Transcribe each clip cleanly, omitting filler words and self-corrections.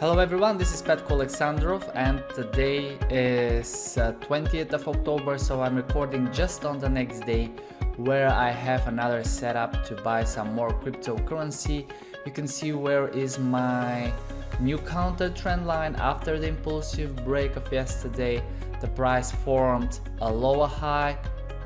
Hello everyone, this is Petko Alexandrov and today is 20th of October, so I'm recording just on the next day where I have another setup to buy some more cryptocurrency. You can see where is my new counter trend line. After the impulsive break of yesterday, the price formed a lower high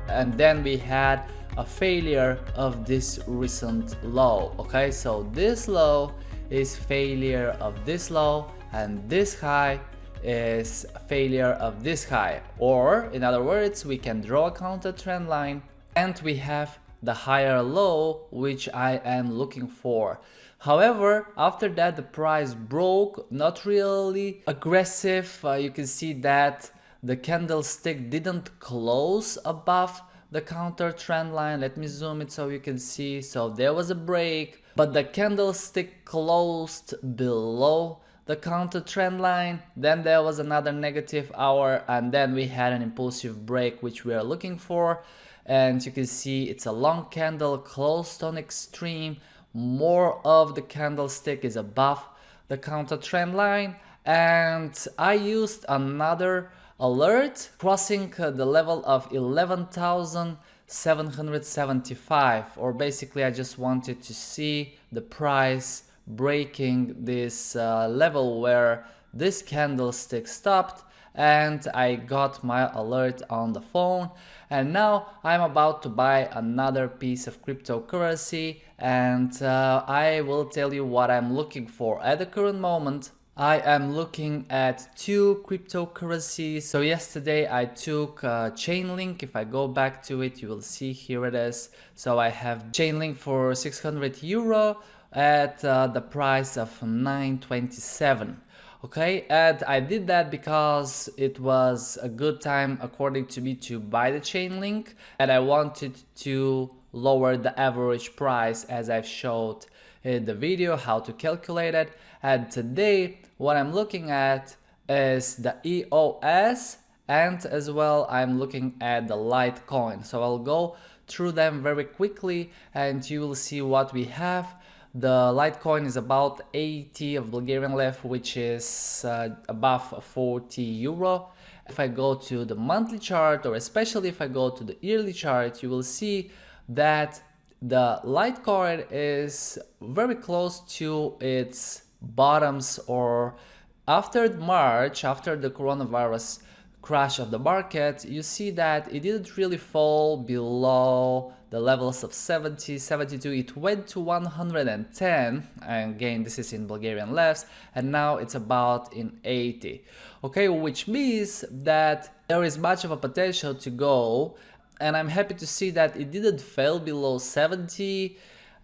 and then we had a failure of this recent low. Okay, so this low is failure of this low and this high is failure of this high, or in other words, we can draw a counter trend line and we have the higher low which I am looking for. However, after that the price broke, not really aggressive. You can see that the candlestick didn't close above the counter trend line. Let me zoom it so you can see. So there was a break, but the candlestick closed below the counter trend line. Then there was another negative hour and then we had an impulsive break which we are looking for. And you can see it's a long candle closed on extreme. More of the candlestick is above the counter trend line, and I used another alert crossing the level of 11,775, or basically I just wanted to see the price breaking this level where this candlestick stopped, and I got my alert on the phone. And now I'm about to buy another piece of cryptocurrency, and I will tell you what I'm looking for. At the current moment, I am looking at two cryptocurrencies. So yesterday I took Chainlink. If I go back to it, you will see here it is. So I have Chainlink for 600 euro at the price of 927. Okay, and I did that because it was a good time according to me to buy the Chainlink, and I wanted to lower the average price as I've showed in the video how to calculate it. And today what I'm looking at is the EOS, and as well I'm looking at the Litecoin. So I'll go through them very quickly and you will see what we have. The Litecoin is about 80 of Bulgarian lev, which is above 40 euro. If I go to the monthly chart, or especially if I go to the yearly chart, you will see that the Litecoin is very close to its bottoms, or after March, after the coronavirus crash of the market, you see that it didn't really fall below the levels of 70, 72. It went to 110, and again this is in Bulgarian levs, and now it's about in 80. Okay, which means that there is much of a potential to go, and I'm happy to see that it didn't fall below 70.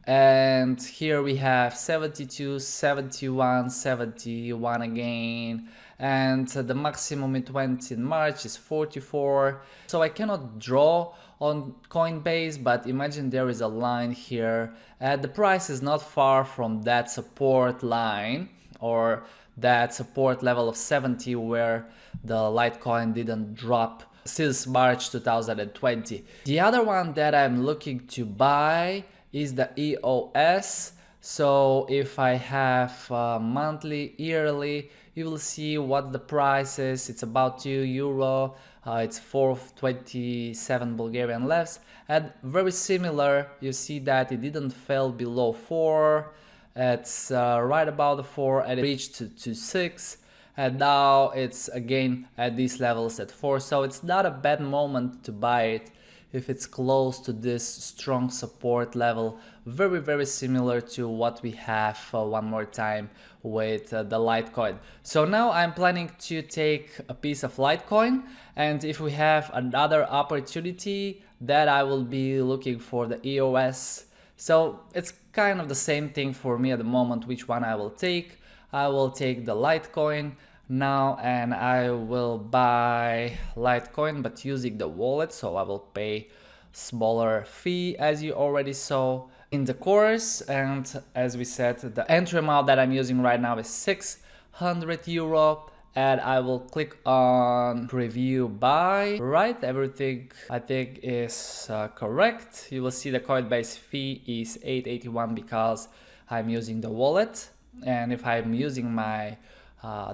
And here we have 72, 71, 71 again, and the maximum it went in March is 44. So I cannot draw on Coinbase, but imagine there is a line here, and the price is not far from that support line, or that support level of 70 where the Litecoin didn't drop since March 2020. The other one that I'm looking to buy is the EOS. So if I have monthly, yearly, you will see what the price is. It's about 2 euro. It's 427 Bulgarian levs, and very similar. You see that it didn't fall below 4. It's right about the 4, and it reached to 6. And now it's again at these levels at 4. So it's not a bad moment to buy it if it's close to this strong support level, very similar to what we have one more time with the Litecoin. So now I'm planning to take a piece of Litecoin, and if we have another opportunity, that I will be looking for the EOS. So it's kind of the same thing for me at the moment which one I will take. I will take the Litecoin now, and I will buy Litecoin but using the wallet, so I will pay smaller fee as you already saw in the course. And as we said, the entry amount that I'm using right now is 600 euro, and I will click on preview buy. Right, everything I think is correct. You will see the Coinbase fee is 881 because I'm using the wallet, and if I'm using my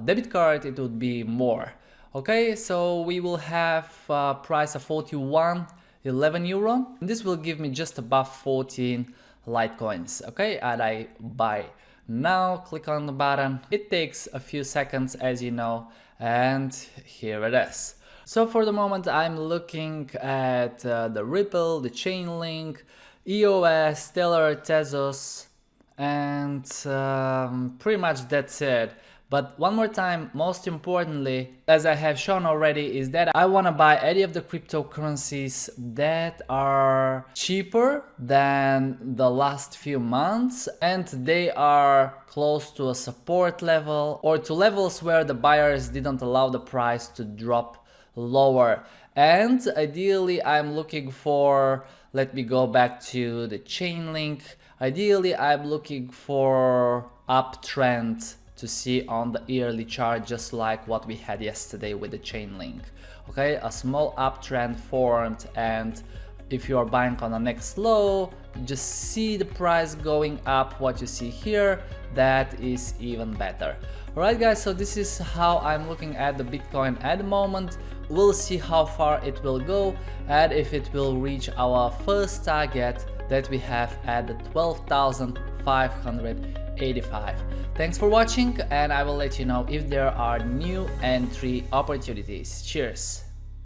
debit card, it would be more. Okay, so we will have a price of 41.11 euro. This will give me just above 14 Litecoins. Okay, and I buy now. Click on the button. It takes a few seconds, as you know, and here it is. So for the moment, I'm looking at the Ripple, the Chainlink, EOS, Stellar, Tezos, and pretty much that's it. But one more time, most importantly, as I have shown already, is that I want to buy any of the cryptocurrencies that are cheaper than the last few months and they are close to a support level or to levels where the buyers didn't allow the price to drop lower. And ideally, I'm looking for, let me go back to the Chainlink. Ideally, I'm looking for uptrend to see on the yearly chart, just like what we had yesterday with the Chainlink. Okay, a small uptrend formed, and if you are buying on the next low, you just see the price going up. What you see here, that is even better. Alright guys, so this is how I'm looking at the Bitcoin at the moment. We'll see how far it will go and if it will reach our first target that we have at the 12,585. Thanks for watching, and I will let you know if there are new entry opportunities. Cheers!